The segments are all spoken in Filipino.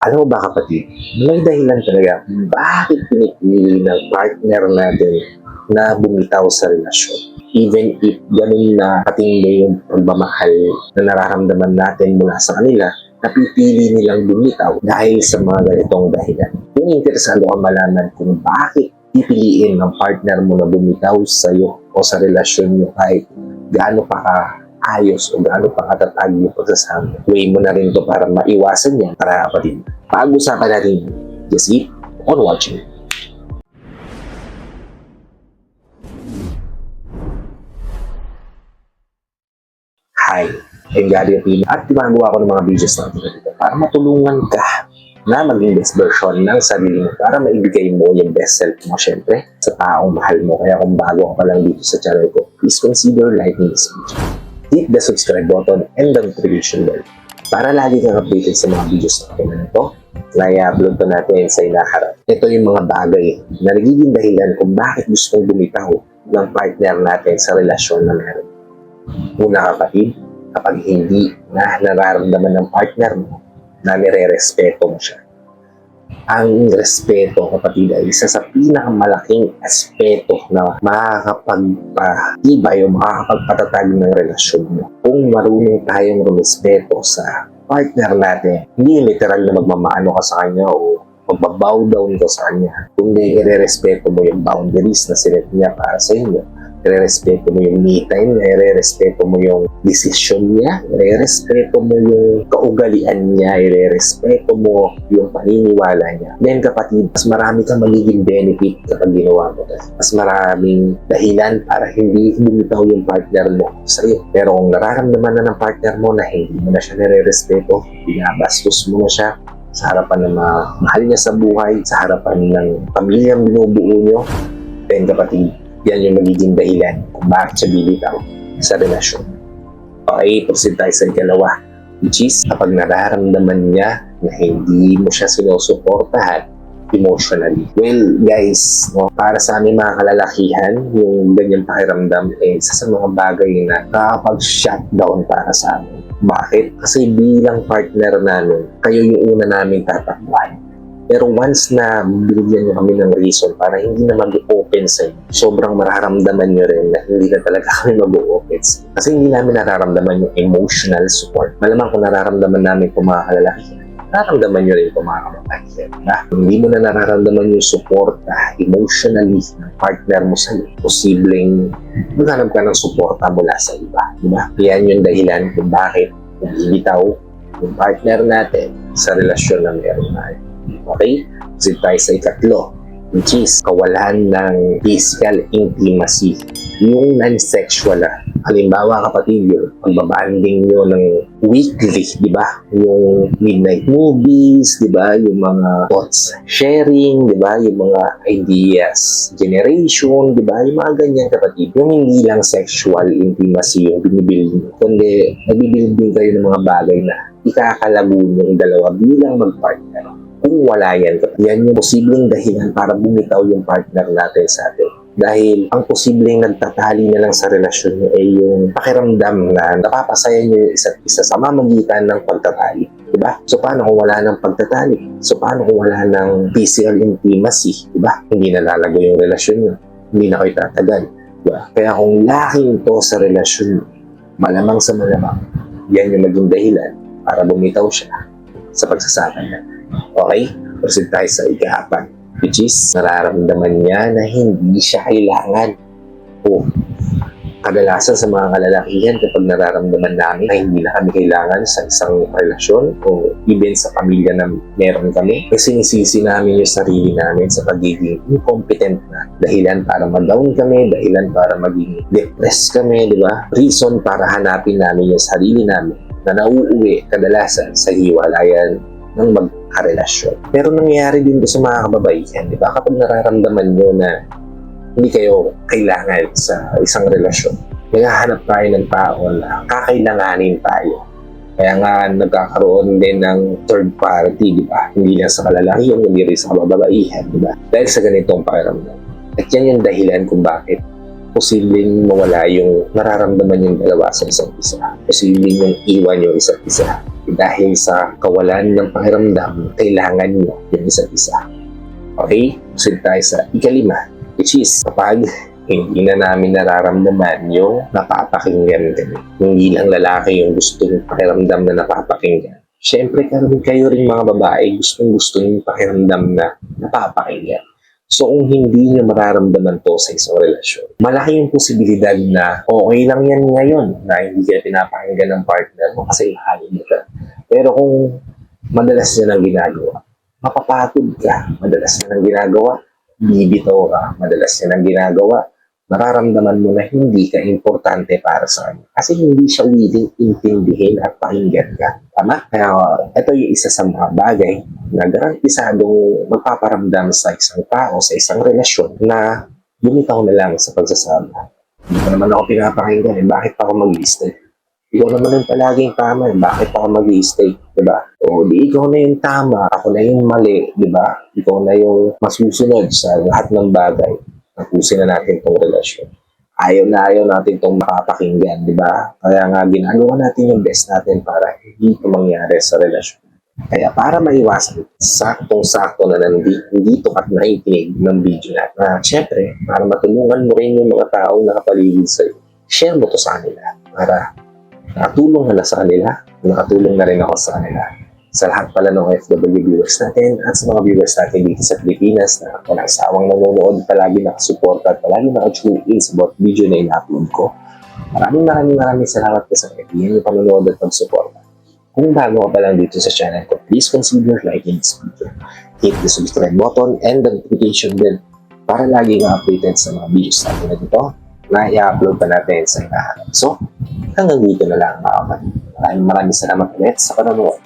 Alam mo ba kapatid, may dahilan talaga kung bakit pinipili ng partner natin na bumitaw sa relasyon. Even if ganun na katindi yung pagmamahal na nararamdaman natin mula sa kanila, napipili nilang bumitaw dahil sa mga ganitong dahilan. Kung interesado ka malaman kung bakit pipiliin ng partner mo na bumitaw sa iyo o sa relasyon nyo kahit gaano pa ka ayos o gaano pa katatag yung pagsasama. Way mo na rin to para maiwasan yan para kapatid. Pag-usapan natin, just keep on watching. Hi, I'm Gary Aquino at gumagawa ko ng mga videos natin dito para matulungan ka na maging best version ng sarili mo para maibigay mo yung best self mo syempre sa taong mahal mo. Kaya kung bago ka pa lang dito sa channel ko, please consider liking this video. Hit the subscribe button and the notification bell para lagi kang updated sa mga videos natin na ito na i-upload pa natin sa inaharap. Ito yung mga bagay na nagiging dahilan kung bakit gusto mong bumitaw ng partner natin sa relasyon na meron. Una kapatid, kapag hindi na nararamdaman ng partner mo na nire-respeto mo siya. Ang respeto kapatid ay isa sa pinakamalaking aspeto na makakapagpatibay o makakapagpatatag ng relasyon mo. Kung marunong tayong rumespeto sa partner natin, hindi literal na magmamaano ka sa kanya o magbabow down ka sa kanya. Kundi i-respeto mo yung boundaries na sinet niya para sa inyo. I-respeto mo yung me time niya, i-respeto mo yung decision niya, i-respeto mo yung kaugalian niya, i-respeto mo yung paniniwala niya. Then kapatid, mas marami kang magiging benefit kapag ginawa mo. Mas maraming dahilan para hindi bumitaw yung partner mo sa iyo. Pero kung nararamdaman na ng partner mo na hindi mo na siya nire-respeto, binabastos mo na siya sa harapan ng mga mahal niya sa buhay, sa harapan ng pamilyang binubuo niyo, then kapatid, yan yung magiging dahilan kung bakit siya bibitaw sa relasyon. Okay, proceed tayo sa ikalawa, which is kapag nararamdaman niya na hindi mo siya sinusuportahan emotionally. Well, guys, para sa aming mga kalalakihan, yung ganyang pakiramdam isa sa mga bagay na nakakapag-shutdown para sa amin. Bakit? Kasi bilang partner namin, kayo yung una namin tatakbuhan. Pero once na binigyan nyo kami ng reason para hindi na mag-open sa inyo, sobrang mararamdaman nyo rin na hindi na talaga kami mag-open sa inyo. Kasi hindi namin nararamdaman yung emotional support. Malamang kung nararamdaman namin kung mga kalalaki, nararamdaman nyo rin kung mga kababae. Hindi mo na nararamdaman yung support emotionally ng partner mo sa iyo, posibleng maghanap ka ng suporta mula sa iba. Diba? Yan yung dahilan kung bakit bumibitaw yung partner natin sa relasyon na meron tayo. Okay? Kasi tayo sa ikatlo, which is kawalan ng physical intimacy. Yung non-sexual halimbawa kapatid, yung pagbabanding nyo ng weekly, di ba? Yung midnight movies, di ba? Yung mga thoughts sharing, di ba? Yung mga ideas generation, di ba? Yung mga ganyan kapatid. Yung hindi lang sexual intimacy yung binibuild nyo, kundi nabibuild din kayo ng mga bagay na ikakalago yung dalawa bilang mag-partner. Kung wala yan, yan yung posibleng dahilan para bumitaw yung partner natin sa atin. Dahil ang posibleng nagtatali na lang sa relasyon nyo ay yung pakiramdam na napapasaya nyo yung isa't isa sa mamagitan ng pagtatali. Diba? So paano kung wala ng pagtatali? So paano kung wala ng physical intimacy? Diba? Hindi na lalago yung relasyon nyo. Hindi na kayo tatagal. Diba? Kaya kung lacking to sa relasyon nyo, malamang sa malamang, yan yung maging dahilan para bumitaw siya sa pagsasama niya. Okay? Proceed tayo sa ika-8, which is nararamdaman niya na hindi siya kailangan. Kadalasan sa mga kalalakihan kapag nararamdaman namin na hindi na kami kailangan sa isang relasyon o even sa pamilya na meron kami, kasi sinisisi namin yung sarili namin sa pagiging incompetent na dahilan para mag-down kami, dahilan para maging depressed kami, di ba? Reason para hanapin namin yung sarili namin na nauuwi kadalasan sa hiwalayan ng magkarelasyon. Pero nangyayari din sa mga kababaihan, di ba? Kapag nararamdaman nyo na hindi kayo kailangan sa isang relasyon, naghahanap tayo ng tao na kakailanganin tayo. Kaya nga nagkakaroon din ng third party, di ba? Hindi lang sa kalalakihan, hindi rin sa kababaihan, di ba? Dahil sa ganitong pakiramdam. At yan yung dahilan kung bakit posibleng mawala yung nararamdaman yung dalawa sa isa't isa. Posibleng yung iwan yung isa't isa. Dahil sa kawalan ng pakiramdam, kailangan nyo yung isa't isa. Okay? Proceed tayo sa ikalima, which is kapag hindi na namin nararamdaman yung napapakinggan kami. Hindi lang lalaki yung gustong pakiramdam na napapakinggan. Siyempre, kayo rin mga babae, gusto yung pakiramdam na napapakinggan. So, kung hindi nyo mararamdaman to sa isang relasyon, malaki yung posibilidad na okay lang yan ngayon na hindi ka pinapakinggan ng partner mo kasi mahalin mo ka. Pero kung madalas niya nang ginagawa, mapapatod ka, madalas niya nang ginagawa, bibitaw ka, madalas niya nang ginagawa, mararamdaman mo na hindi ka importante para sa kanya. Kasi hindi siya willing intindihin at pakinggan ka. Tama? Kaya ito yung isa sa mga bagay na garantisadong magpaparamdam sa isang tao, sa isang relasyon na bumitaw na lang sa pagsasama. Hindi ko naman ako pinapakinggan bakit pa ako mag-i-stay? Ikaw naman yung palaging tama bakit pa ako mag-i-stay? Diba? O di ikaw na yung tama, ako na yung mali, diba? Ikaw na yung masusunod sa lahat ng bagay. Tapusin na natin tong relasyon. Ayaw natin tong makapakinggan, di ba? Kaya nga ginagawa natin yung best natin para hindi ito mangyari sa relasyon. Kaya para maiwasan, saktong-sakto na nandito at nakikinig ng video natin. Siyempre, para matulungan mo rin yung mga taong nakapaligid sa'yo, share mo to sa kanila para nakatulong na sa kanila, nakatulong na rin ako sa kanila. Sa lahat pala ng FW viewers natin at sa mga viewers natin dito sa Pilipinas na walang sawang nanonood, palagi nakasuporta at palagi naka-tune in sa bawat video na ina-upload ko. Maraming salamat po sa kaibigan yung panonood at pagsuporta. Kung bago ka pa lang dito sa channel ko, please consider liking this video. Hit the subscribe button and the notification bell para lagi kang updated sa mga videos natin na dito na i-upload pa natin sa inaharap. So, hanggang dito na lang mga kapatid. Maraming salamat ulit sa panonood.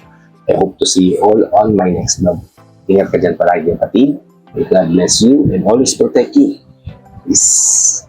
I hope to see you all on my next vlog. Ingat ka dyan palagi, kapatid. May God bless you and always protect you. Peace.